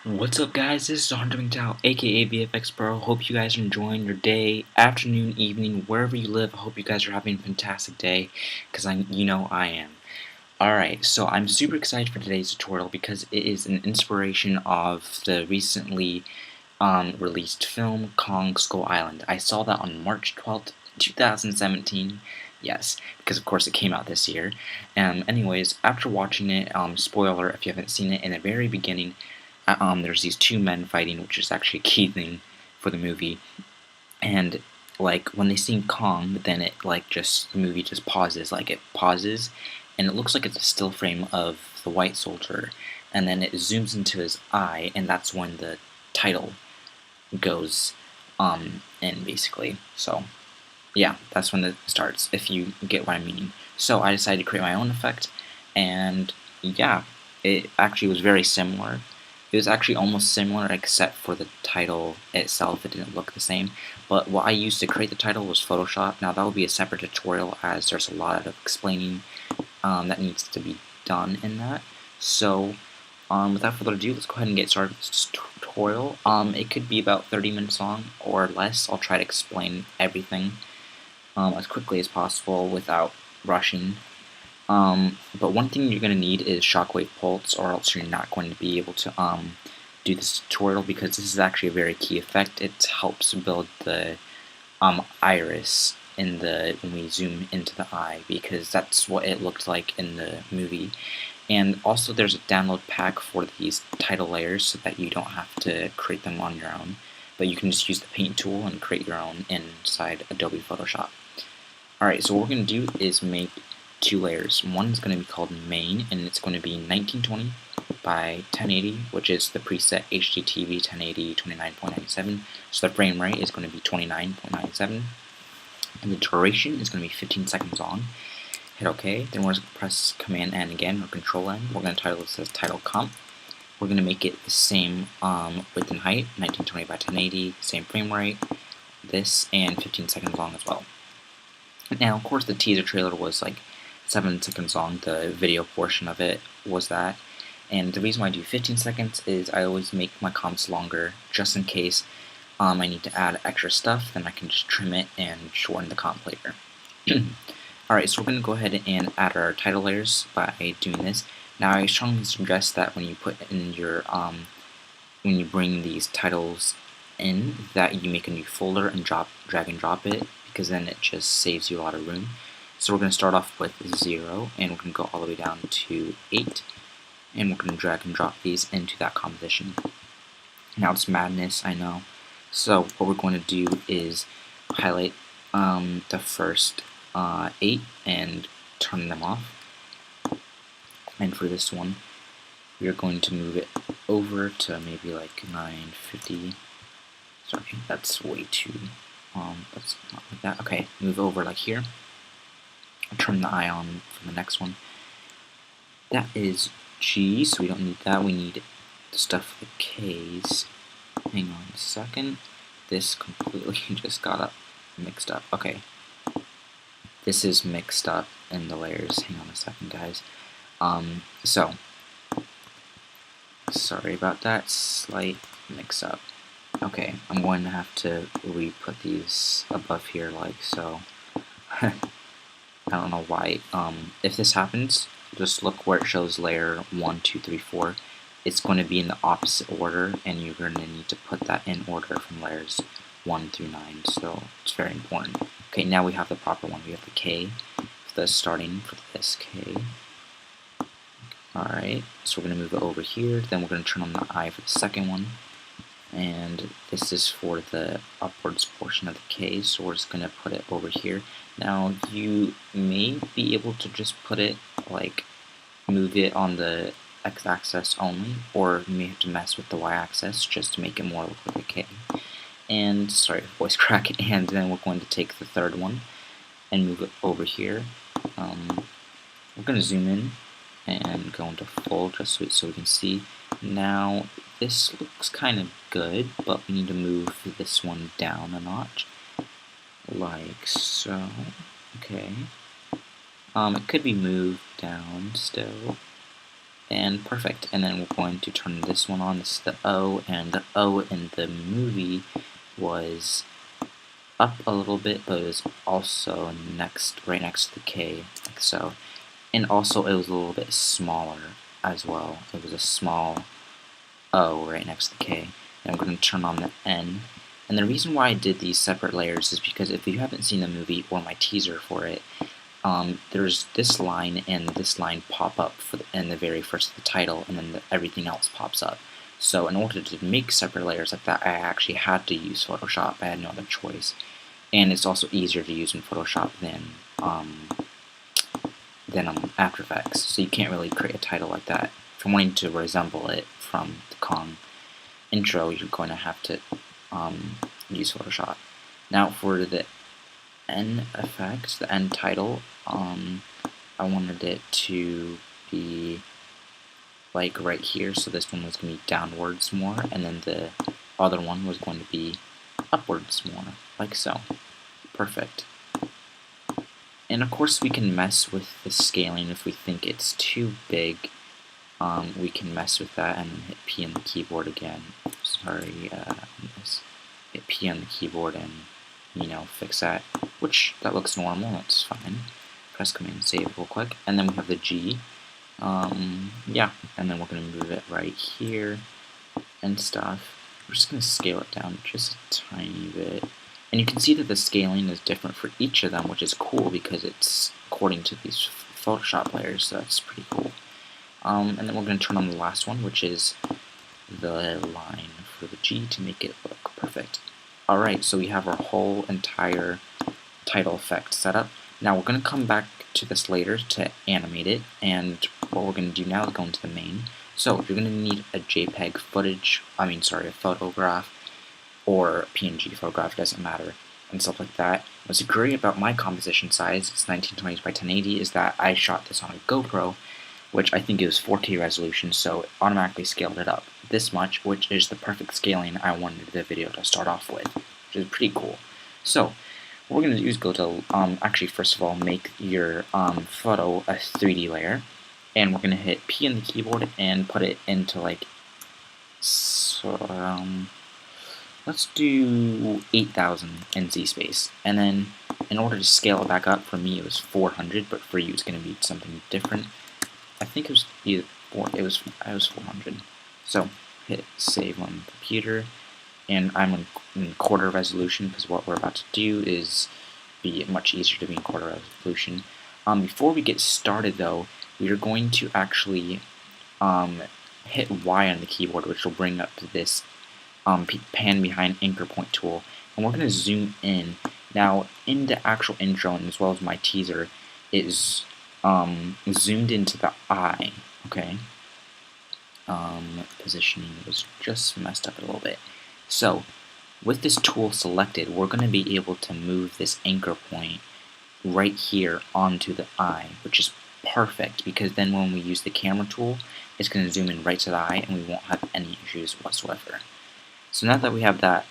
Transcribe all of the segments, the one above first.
What's up, guys? This is Hunter McDowell, aka VFX Pro. Hope you guys are enjoying your day, afternoon, evening, wherever you live. I hope you guys are having a fantastic day, because I am. Alright, so I'm super excited for today's tutorial because it is an inspiration of the recently released film Kong Skull Island. I saw that on March 12th, 2017. Yes, because of course it came out this year. Anyways, after watching it, spoiler if you haven't seen it, in the very beginning, there's these two men fighting, which is actually a key thing for the movie. And like when they sing Kong, then it the movie just pauses, it pauses, and it looks like it's a still frame of the white soldier, and then it zooms into his eye, and that's when the title goes in basically. So yeah, that's when it starts, if you get what I mean. So I decided to create my own effect, and yeah, it actually was very similar. It was actually almost similar, except for the title itself. It didn't look the same. But what I used to create the title was Photoshop. Now that will be a separate tutorial, as there's a lot of explaining that needs to be done in that. So without further ado, let's go ahead and get started with this tutorial. It could be about 30 minutes long or less. I'll try to explain everything as quickly as possible without rushing. But one thing you're going to need is shockwave pulse, or else you're not going to be able to do this tutorial, because this is actually a very key effect. It helps build the iris when we zoom into the eye, because that's what it looked like in the movie. And also there's a download pack for these title layers so that you don't have to create them on your own, but you can just use the paint tool and create your own inside Adobe Photoshop. Alright, so what we're going to do is make two layers. One is going to be called main, and it's going to be 1920 by 1080, which is the preset HDTV 1080 29.97. So the frame rate is going to be 29.97, and the duration is going to be 15 seconds long. Hit OK. Then we're going to press Command N again, or Control N. We're going to title this as Title Comp. We're going to make it the same width and height, 1920 by 1080, same frame rate, this, and 15 seconds long as well. Now, of course, the teaser trailer was like 7 seconds long. The video portion of it was that. And the reason why I do 15 seconds is I always make my comps longer, just in case I need to add extra stuff. Then I can just trim it and shorten the comp later. Alright, so we're going to go ahead and add our title layers by doing this. Now, I strongly suggest that when you put in your when you bring these titles in, that you make a new folder and drag and drop it, because then it just saves you a lot of room. So we're going to start off with 0, and we're going to go all the way down to 8, and we're going to drag and drop these into that composition. Now it's madness, I know. So what we're going to do is highlight the first 8 and turn them off. And for this one, we are going to move it over to maybe like 950. Sorry, that's way too. That's not like that. Okay, move over like here. Turn the eye on for the next one. That is G, so we don't need that. We need the stuff for the K's. Hang on a second. This completely just got mixed up. Okay. This is mixed up in the layers. Hang on a second, guys. So, sorry about that slight mix-up. Okay, I'm going to have to re-put these above here like so. I don't know why. If this happens, just look where it shows layer 1, 2, 3, 4. It's going to be in the opposite order, and you're going to need to put that in order from layers 1 through 9, so it's very important. Okay, now we have the proper one. We have the K, the starting for this K. Alright, so we're going to move it over here, then we're going to turn on the I for the second one, and this is for the upwards portion of the K, so we're just going to put it over here. Now, you may be able to just put it, move it on the x-axis only, or you may have to mess with the y-axis just to make it more look like a K. And, sorry, voice crack, and then we're going to take the third one and move it over here. We're going to zoom in and go into full just so we can see. Now, this looks kind of good, but we need to move this one down a notch, like so. Okay. It could be moved down still. and perfect. And then we're going to turn this one on. This is the O, and the O in the movie was up a little bit, but it was also right next to the K, like so. And also it was a little bit smaller as well. It was a small O right next to the K. And I'm going to turn on the N. And the reason why I did these separate layers is because if you haven't seen the movie or my teaser for it, there's this line and this line pop up in the very first of the title, and then everything else pops up. So in order to make separate layers like that, I actually had to use Photoshop. I had no other choice. And it's also easier to use in Photoshop than After Effects. So you can't really create a title like that. If you're wanting to resemble it from the Kong intro, you're going to have to use Photoshop. Now for the N effects, the N title, I wanted it to be like right here, so this one was going to be downwards more, and then the other one was going to be upwards more, like so. Perfect. And of course we can mess with the scaling if we think it's too big. We can mess with that and hit P on the keyboard again. Sorry, hit P on the keyboard and, you know, fix that. Which, that looks normal, that's fine. Press Command Save real quick. And then we have the G. Yeah, and then we're going to move it right here and stuff. We're just going to scale it down just a tiny bit. And you can see that the scaling is different for each of them, which is cool because it's according to these Photoshop layers, so that's pretty cool. And then we're going to turn on the last one, which is the line for the G to make it look perfect. Alright, so we have our whole entire title effect set up. Now we're going to come back to this later to animate it, and what we're going to do now is go into the main. So you're going to need a JPEG a photograph, or a PNG photograph, doesn't matter, and stuff like that. What's great about my composition size, it's 1920 by 1080, is that I shot this on a GoPro, which I think is 4K resolution, so it automatically scaled it up this much, which is the perfect scaling I wanted the video to start off with, which is pretty cool. So what we're going to do is go to, actually first of all, make your photo a 3D layer, and we're going to hit P on the keyboard and put it into like, let's do 8000 in Z space, and then in order to scale it back up, for me it was 400, but for you it's going to be something different. I think it was either it was 400. So hit save on the computer, and I'm in quarter resolution because what we're about to do is be much easier to be in quarter resolution. Before we get started though, we are going to actually hit Y on the keyboard, which will bring up this pan behind anchor point tool, and we're going to zoom in. Now in the actual intro and as well as my teaser, it is zoomed into the eye, okay? Positioning was just messed up a little bit. So with this tool selected, we're going to be able to move this anchor point right here onto the eye, which is perfect because then when we use the camera tool, it's going to zoom in right to the eye and we won't have any issues whatsoever. So now that we have that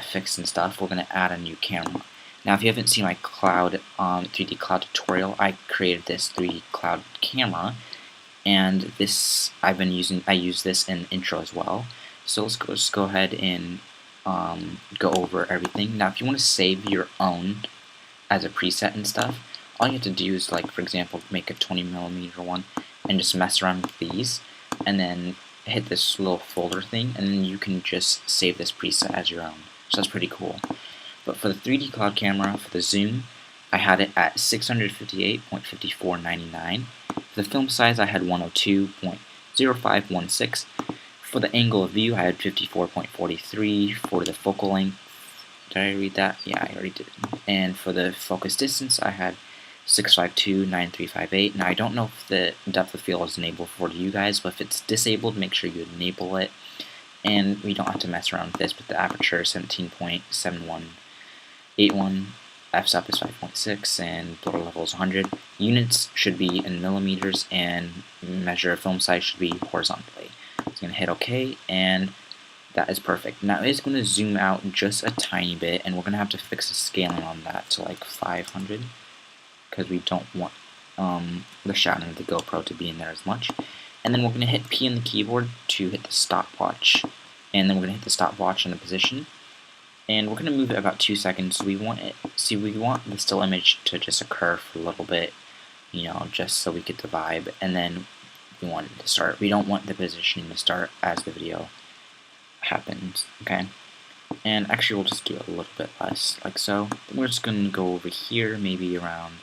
fixed and stuff, we're going to add a new camera. Now if you haven't seen my cloud 3D cloud tutorial, I created this 3D cloud camera, and this I use this in intro as well. So let's just go ahead and go over everything. Now if you want to save your own as a preset and stuff, all you have to do is, like, for example, make a 20mm one and just mess around with these, and then hit this little folder thing, and then you can just save this preset as your own. So that's pretty cool. But for the 3D cloud camera, for the zoom, I had it at 658.5499. For the film size, I had 102.0516. For the angle of view, I had 54.43. For the focal length, did I read that? Yeah, I already did. And for the focus distance, I had 652.9358. Now I don't know if the depth of field is enabled for you guys, but if it's disabled, make sure you enable it. And we don't have to mess around with this, but the aperture is 17.7181, f-stop is 5.6, and bloater level is 100. Units should be in millimeters, and measure of film size should be horizontally. So I'm going to hit OK, and that is perfect. Now it's going to zoom out just a tiny bit, and we're going to have to fix the scaling on that to like 500, because we don't want the shadow of the GoPro to be in there as much. And then we're going to hit P on the keyboard to hit the stopwatch. And then we're going to hit the stopwatch in the position. And we're going to move it about 2 seconds. We want the still image to just occur for a little bit, you know, just so we get the vibe. And then we want it to start. We don't want the positioning to start as the video happens, okay? And actually, we'll just do it a little bit less, like so. We're just going to go over here, maybe around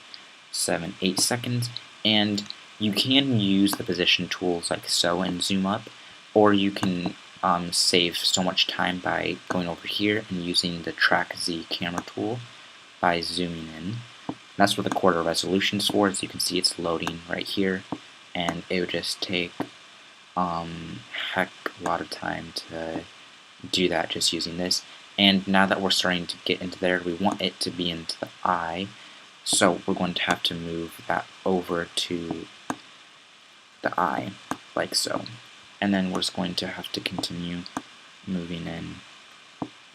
7-8 seconds. And you can use the position tools like so and zoom up, or you can save so much time by going over here and using the Track Z camera tool by zooming in. That's what the quarter resolution's for. As you can see, it's loading right here, and it would just take heck a lot of time to do that just using this. And now that we're starting to get into there, we want it to be into the eye, so we're going to have to move that over to the eye, like so. And then we're just going to have to continue moving in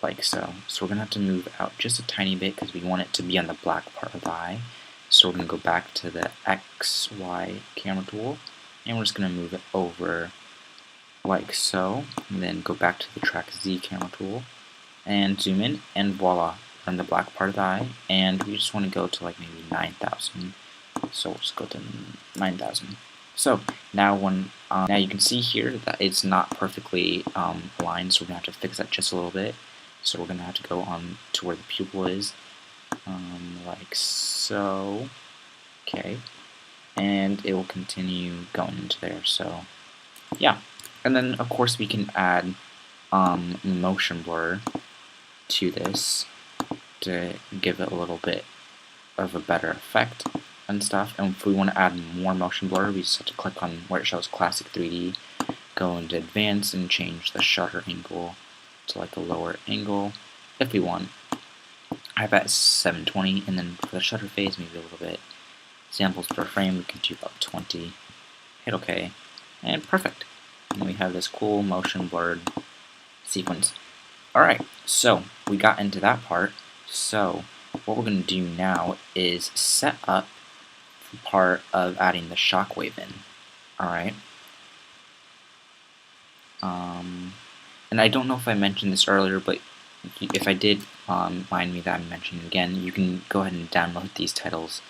like so. So we're going to have to move out just a tiny bit because we want it to be on the black part of the eye. So we're going to go back to the XY camera tool, and we're just going to move it over like so, and then go back to the Track Z camera tool and zoom in, and voila, we're on the black part of the eye. And we just want to go to like maybe 9,000. So we'll just go to 9,000. So now now you can see here that it's not perfectly aligned, so we're going to have to fix that just a little bit. So we're going to have to go on to where the pupil is, like so. Okay, and it will continue going into there. So yeah, and then of course we can add motion blur to this to give it a little bit of a better effect and stuff. And if we want to add more motion blur, we just have to click on where it shows Classic 3D, go into Advanced, and change the shutter angle to like a lower angle if we want. I have at 720, and then for the shutter phase, maybe a little bit. Samples per frame, we can do about 20. Hit OK, and perfect. And we have this cool motion blurred sequence. Alright, so we got into that part. So what we're going to do now is set up the part of adding the shockwave in. Alright. And I don't know if I mentioned this earlier, but if I did, mind me that I'm mentioning again. You can go ahead and download these titles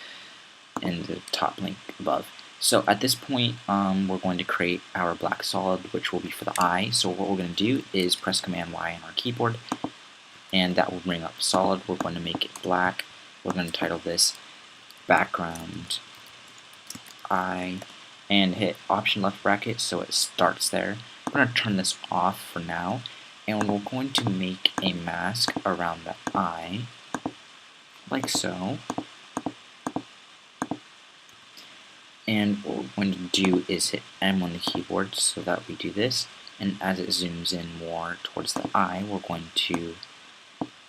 in the top link above. So at this point, we're going to create our black solid, which will be for the eye. So what we're going to do is press Command Y on our keyboard, and that will bring up solid. We're going to make it black. We're going to title this background eye, and hit Option left bracket so it starts there. I'm going to turn this off for now, and we're going to make a mask around the eye, like so. And what we're going to do is hit M on the keyboard so that we do this, and as it zooms in more towards the eye, we're going to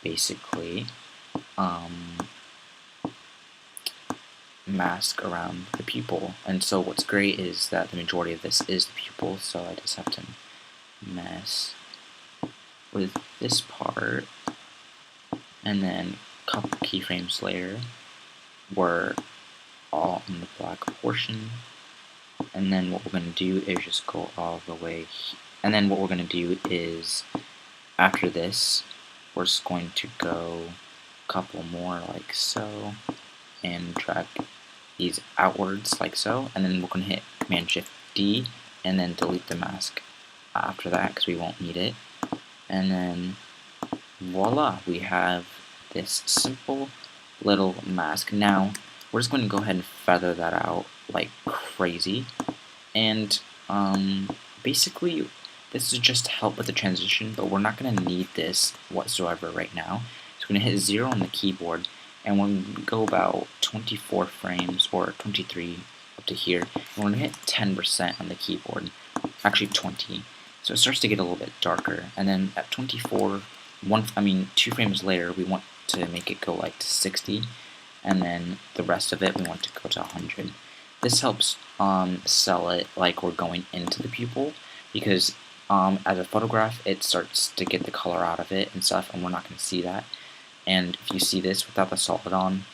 basically mask around the pupil. And so what's great is that the majority of this is the pupil, so I just have to mess with this part, and then a couple keyframes later we're all in the black portion. And then what we're going to do is just go all the way and then what we're going to do is after this we're just going to go a couple more like so and drag these outwards like so, and then we're going to hit Command Shift D and then delete the mask after that because we won't need it. And then voila, we have this simple little mask. Now we're just going to go ahead and feather that out like crazy, and basically this is just to help with the transition, but we're not going to need this whatsoever right now. So we're going to hit 0 on the keyboard, and when we go about 24 frames or 23 up to here, and we're going to hit 10% on the keyboard, actually 20. So it starts to get a little bit darker, and then at 24, 2 frames later, we want to make it go like to 60, and then the rest of it we want to go to 100. This helps sell it like we're going into the pupil, because as a photograph it starts to get the color out of it and stuff, and we're not going to see that. And if you see this without the solid on,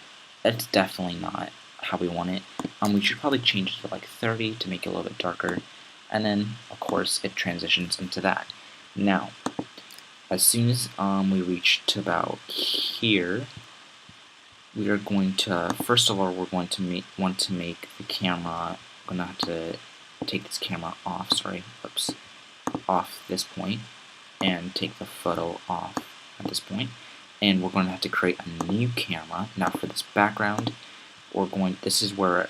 it's definitely not how we want it. We should probably change it to like 30 to make it a little bit darker, and then of course it transitions into that. Now, as soon as we reach to about here, we are going to, first of all, we're going to want to make the camera, I'm going to have to take this camera off, off this point, and take the photo off at this point. And we're going to have to create a new camera. Now for this background, this is where,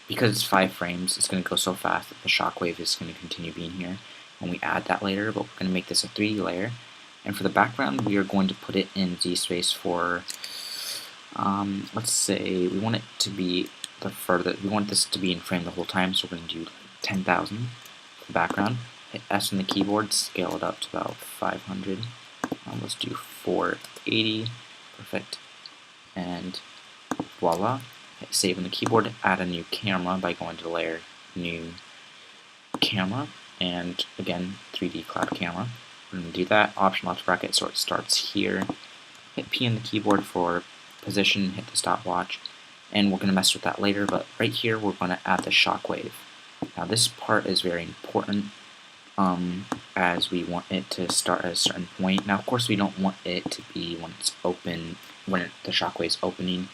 because it's 5 frames, it's going to go so fast that the shockwave is going to continue being here. And we add that later, but we're going to make this a 3D layer. And for the background, we are going to put it in Z space for, let's say we want it to be we want this to be in frame the whole time, so we're going to do 10,000 for the background. Hit S on the keyboard, scale it up to about 500. Let's do 480, perfect. And voila. Hit save on the keyboard, add a new camera by going to layer, new camera, and again 3D cloud camera. We're going to do that, option left bracket, so it starts here. Hit P on the keyboard for position, hit the stopwatch, and we're going to mess with that later, but right here we're going to add the shockwave. Now this part is very important, as we want it to start at a certain point. Now of course we don't want it to be when it's open, the shockwave is opening.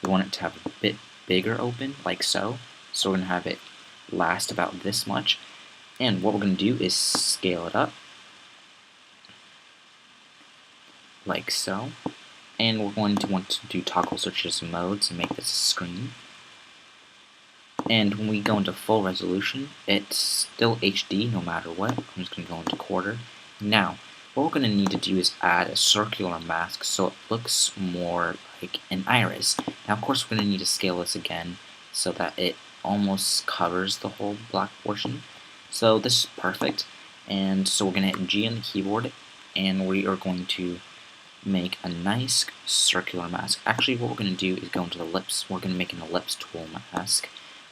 We want it to have a bit bigger open, like so. So we're going to have it last about this much, and what we're going to do is scale it up, like so. And we're going to want to do toggle switches and modes and make this a screen. And when we go into full resolution, it's still HD no matter what. I'm just going to go into quarter. Now, what we're going to need to do is add a circular mask so it looks more like an iris. Now, of course, we're going to need to scale this again so that it almost covers the whole black portion. So this is perfect. And so we're going to hit G on the keyboard, and we are going to make a nice circular mask. Actually, what we're going to do is go into the ellipse. We're going to make an ellipse tool mask,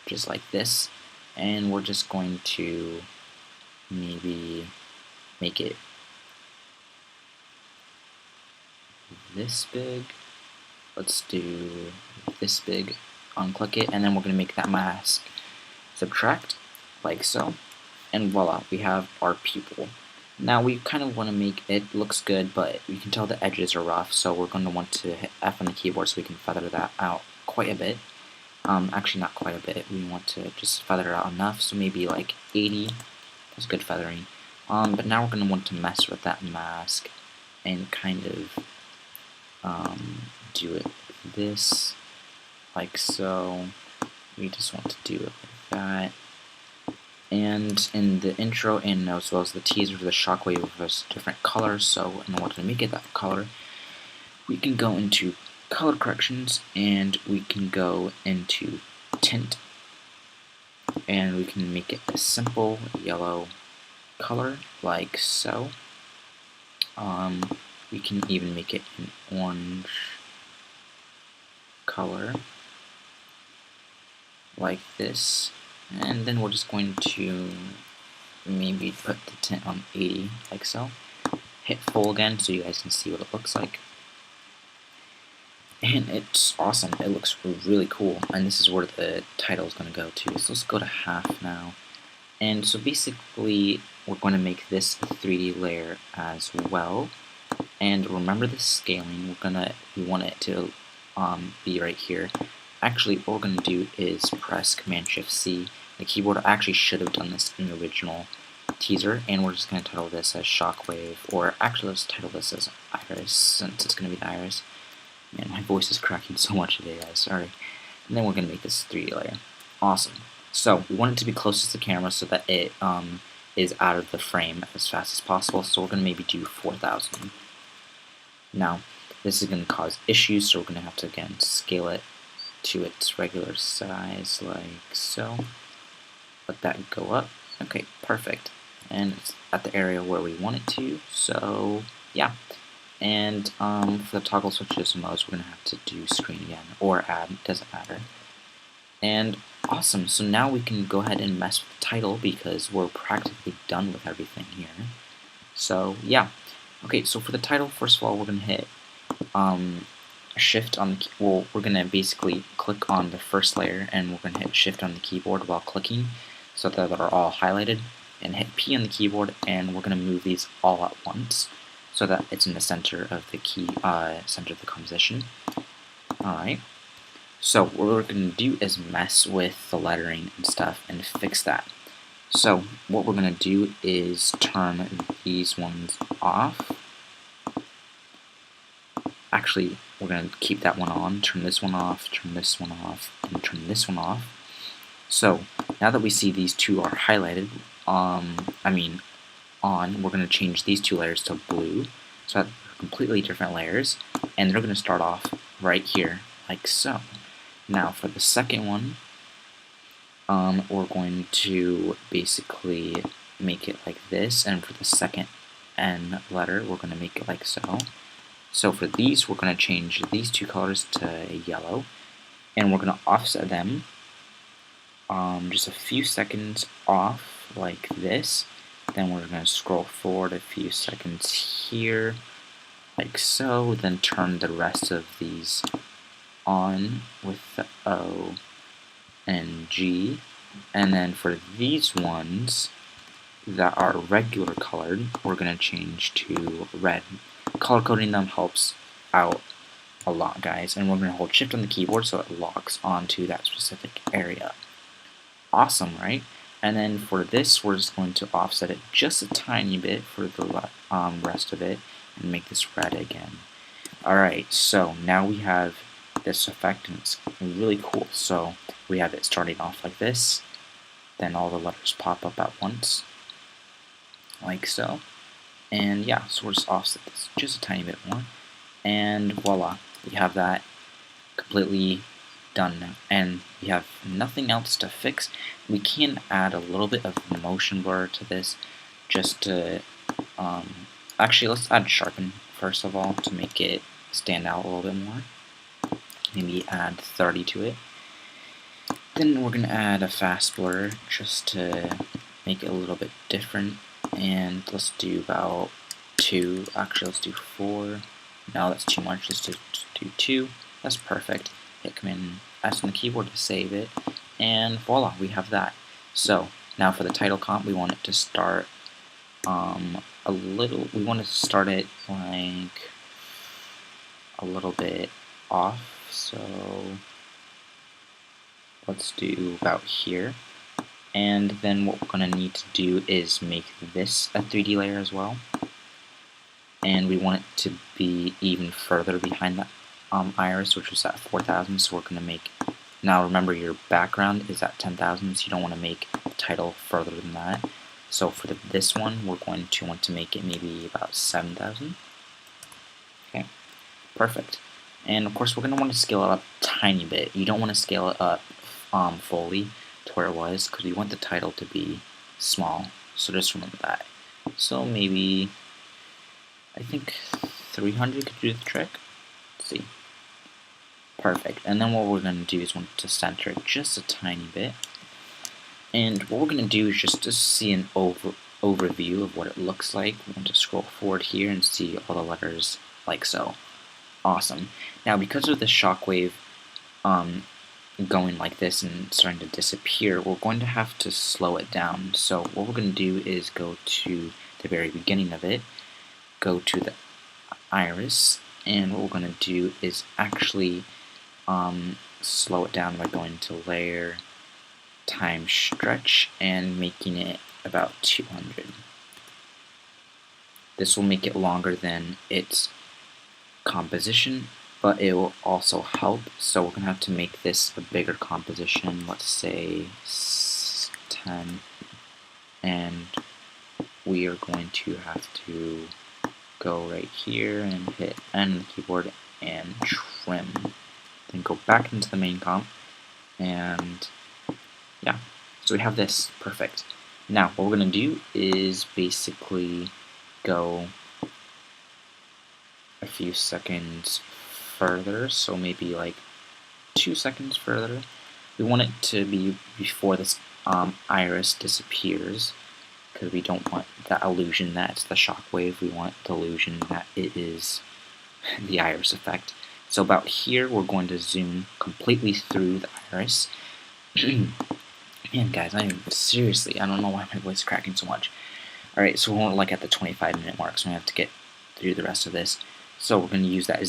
just like this, and we're just going to maybe make it this big. Let's do this big, unclick it, and then we're going to make that mask subtract, like so, and voila, we have our pupil. Now we kind of want to make it looks good, but you can tell the edges are rough, so we're going to want to hit F on the keyboard so we can feather that out quite a bit. Actually not quite a bit, we want to just feather it out enough, so maybe like 80, that's good feathering. But now we're going to want to mess with that mask and kind of do it like this, like so. We just want to do it like that. And in the intro and as well as the teaser, the shockwave was different colors, so in order to make it that color, we can go into color corrections and we can go into tint, and we can make it a simple yellow color, like so. We can even make it an orange color, like this. And then we're just going to maybe put the tint on 80, like so. Hit full again so you guys can see what it looks like. And it's awesome. It looks really cool. And this is where the title is going to go to. So let's go to half now. And so basically, we're going to make this a 3D layer as well. And remember the scaling. We want it to be right here. Actually, what we're going to do is press Command-Shift-C. The keyboard actually should have done this in the original teaser, and we're just going to title this as Shockwave, or actually let's title this as Iris, since it's going to be the Iris. Man, my voice is cracking so much today, guys, sorry. And then we're going to make this 3D layer. Awesome. So, we want it to be closest to the camera so that it is out of the frame as fast as possible, so we're going to maybe do 4,000. Now, this is going to cause issues, so we're going to have to, again, scale it to its regular size, like so. Let that go up. Okay, perfect. And it's at the area where we want it to, so yeah. And for the toggle switches and modes, we're going to have to do screen again, or add, doesn't matter. And awesome, so now we can go ahead and mess with the title because we're practically done with everything here. So yeah. Okay, so for the title, first of all, we're going to hit shift on the well, we're gonna basically click on the first layer, and we're gonna hit shift on the keyboard while clicking, so that they're all highlighted, and hit P on the keyboard, and we're gonna move these all at once, so that it's in the center of the center of the composition. All right. So what we're gonna do is mess with the lettering and stuff and fix that. So what we're gonna do is turn these ones off. Actually, we're going to keep that one on, turn this one off, turn this one off, and turn this one off. So now that we see these two are highlighted, on, we're going to change these two layers to blue, so that they're completely different layers, and they're going to start off right here, like so. Now for the second one, we're going to basically make it like this, and for the second N letter, we're going to make it like so. So for these, we're going to change these two colors to yellow, and we're going to offset them just a few seconds off like this. Then we're going to scroll forward a few seconds here, like so, then turn the rest of these on with the O and G. And then for these ones that are regular colored, we're going to change to red. Color coding them helps out a lot, guys, and we're going to hold shift on the keyboard so it locks onto that specific area. Awesome, right? And then for this, we're just going to offset it just a tiny bit for the rest of it and make this red again. Alright, so now we have this effect, and it's really cool. So we have it starting off like this, then all the letters pop up at once, like so. And yeah, so we'll just offset this just a tiny bit more, and voila, we have that completely done now. And we have nothing else to fix. We can add a little bit of motion blur to this, just to, actually let's add sharpen first of all to make it stand out a little bit more. Maybe add 30 to it. Then we're going to add a fast blur just to make it a little bit different. And let's do about 2. Actually, let's do 4. No, that's too much. Let's just do 2. That's perfect. Hit Command S on the keyboard to save it, and voila, we have that. So now for the title comp, we want it to start a little. We want to start it like a little bit off. So let's do about here. And then what we're going to need to do is make this a 3D layer as well. And we want it to be even further behind that iris, which was at 4,000. So we're going to make, now remember your background is at 10,000, so you don't want to make the title further than that. So for this one, we're going to want to make it maybe about 7,000. Okay, perfect. And of course, we're going to want to scale it up a tiny bit. You don't want to scale it up fully to where it was, because we want the title to be small, so just remember that. So maybe, I think 300 could do the trick. Let's see. Perfect. And then what we're going to do is want to center it just a tiny bit. And what we're going to do is just to see an overview of what it looks like. We want to scroll forward here and see all the letters like so. Awesome. Now because of the shockwave going like this and starting to disappear, we're going to have to slow it down. So what we're going to do is go to the very beginning of it, go to the iris, and what we're going to do is actually slow it down by going to layer times stretch and making it about 200. This will make it longer than its composition, but it will also help, so we're going to have to make this a bigger composition, let's say 10, and we are going to have to go right here and hit N on the keyboard and trim. Then go back into the main comp, and yeah, so we have this. Perfect. Now what we're going to do is basically go a few seconds further, so maybe like 2 seconds further. We want it to be before this iris disappears, because we don't want that illusion that it's the shockwave. We want the illusion that it is the iris effect. So about here, we're going to zoom completely through the iris. Man, guys, I don't know why my voice is cracking so much. Alright, so we're like at the 25-minute mark, so we have to get through the rest of this. So we're going to use that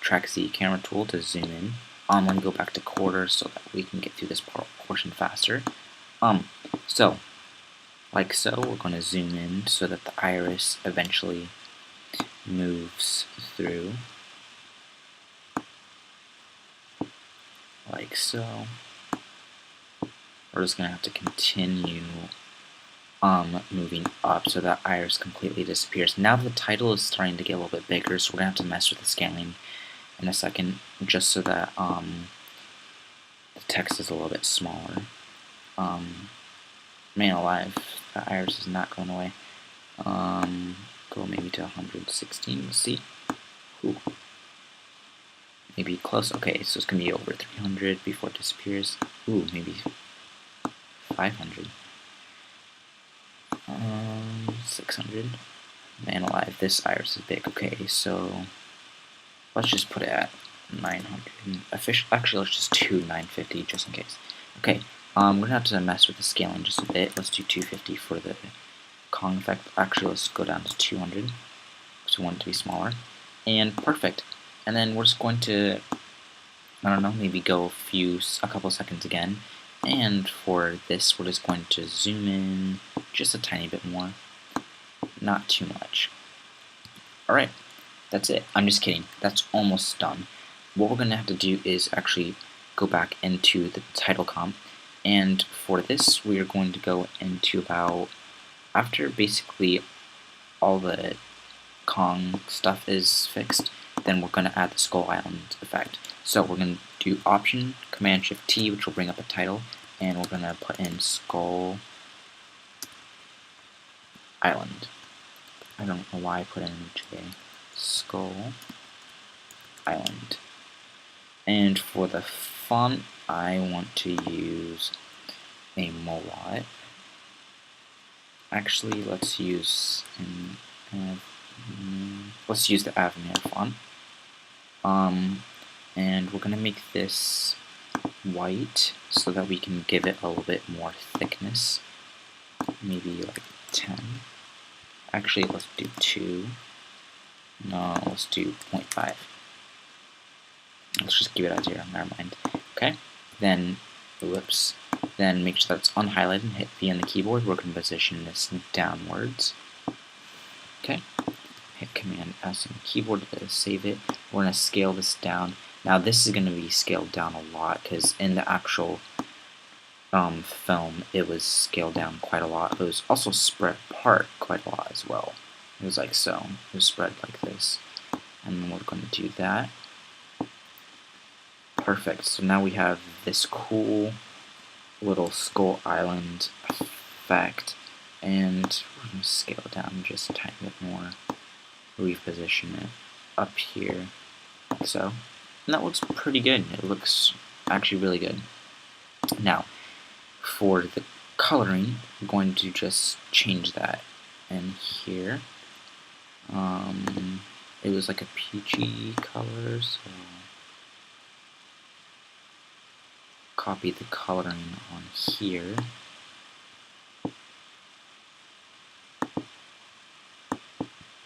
track Z camera tool to zoom in. I'm going to go back to quarter so that we can get through this portion faster. So, like so, we're going to zoom in so that the iris eventually moves through. Like so. We're just going to have to continue moving up so that iris completely disappears. Now the title is starting to get a little bit bigger, so we're going to have to mess with the scaling in a second, just so that the text is a little bit smaller. Man alive, the iris is not going away. Go maybe to 116, let's see. Ooh. Maybe close, okay, so it's going to be over 300 before it disappears. Ooh, maybe 500. 600. Man alive, this iris is big. Okay, so let's just put it at 900. Actually, let's just do 950 just in case. Okay, we're gonna have to mess with the scaling just a bit. Let's do 250 for the Kong effect. Actually, let's go down to 200 because we want it to be smaller. And perfect. And then we're just going to, I don't know, maybe go a couple seconds again. And for this, we're just going to zoom in just a tiny bit more. Not too much. Alright, that's it. I'm just kidding. That's almost done. What we're going to have to do is actually go back into the title comp. And for this, we are going to go into about, after basically all the Kong stuff is fixed, then we're going to add the Skull Island effect. So we're going to do Option, Command Shift T, which will bring up a title, and we're going to put in Skull Island. I don't know why I put in J. Skull Island. And for the font, I want to use a Mowat. Actually, let's use the Avenir font. And we're going to make this white so that we can give it a little bit more thickness. Maybe like 10. Actually, let's do 2. No, let's do 0.5. Let's just keep it at 0. Never mind. Okay. Then, whoops. Then make sure that's unhighlighted and hit V on the keyboard. We're going to position this downwards. Okay. Hit Command S on the keyboard to save it. We're going to scale this down. Now this is going to be scaled down a lot because in the actual film it was scaled down quite a lot. It was also spread apart quite a lot as well. It was like so. It was spread like this. And then we're going to do that. Perfect. So now we have this cool little Skull Island effect. And we're going to scale it down just a tiny bit more. Reposition it up here, like so. And that looks pretty good. It looks actually really good. Now, for the coloring, I'm going to just change that in here. It was like a peachy color, so copy the coloring on here.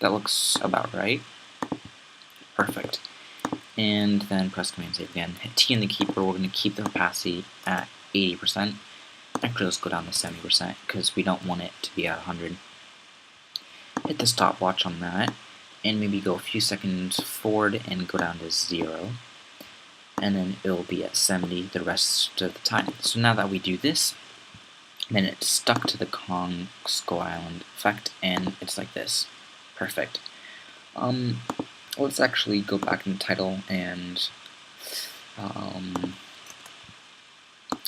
That looks about right. Perfect. And then press Command Save again. Hit T in the keyboard. We're going to keep the opacity at 80%. Actually, let's go down to 70% because we don't want it to be at 100. Hit the stopwatch on that, and maybe go a few seconds forward and go down to 0. And then it will be at 70 the rest of the time. So now that we do this, then it's stuck to the Kong Skull Island effect, and it's like this. Perfect. Let's actually go back in the title and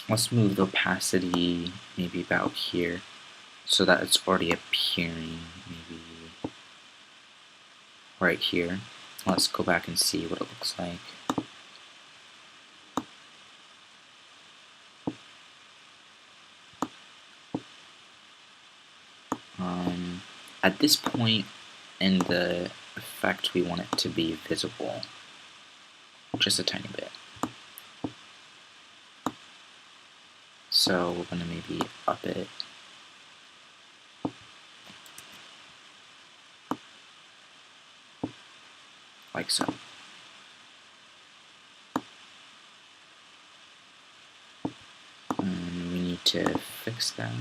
let's move the opacity maybe about here so that it's already appearing maybe right here. Let's go back and see what it looks like. At this point in the effect, we want it to be visible. just a tiny bit. So we're going to maybe up it. Like so. And we need to fix that.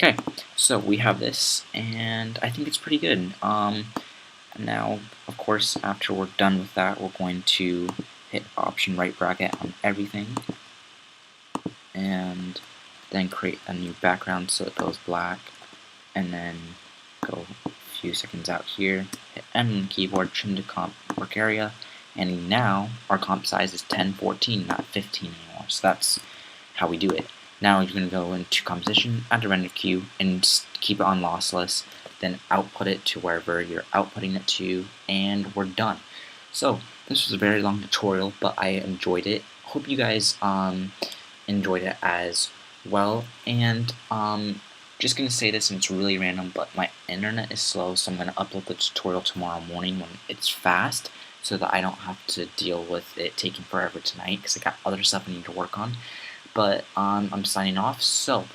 Okay, so we have this, and I think it's pretty good. Now, of course, after we're done with that, we're going to hit Option right bracket on everything, and then create a new background so it goes black, and then go a few seconds out here, hit M on the keyboard, trim to comp work area, and now our comp size is 1014, not 15 anymore. So that's how we do it. Now you're going to go into composition, add a render queue, and keep it on lossless, then output it to wherever you're outputting it to, and we're done. So this was a very long tutorial, but I enjoyed it. Hope you guys enjoyed it as well. And just going to say this, and it's really random, but my internet is slow, so I'm going to upload the tutorial tomorrow morning when it's fast, so that I don't have to deal with it taking forever tonight, because I got other stuff I need to work on. But I'm signing off, so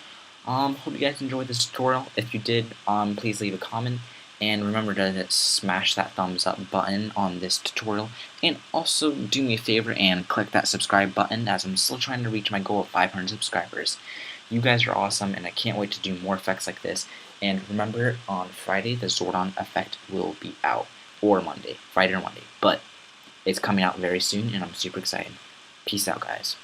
hope you guys enjoyed this tutorial. If you did, please leave a comment, and remember to smash that thumbs up button on this tutorial, and also do me a favor and click that subscribe button, as I'm still trying to reach my goal of 500 subscribers. You guys are awesome, and I can't wait to do more effects like this. And remember, on Friday, the Zordon effect will be out, or Monday, Friday or Monday, but it's coming out very soon, and I'm super excited. Peace out, guys.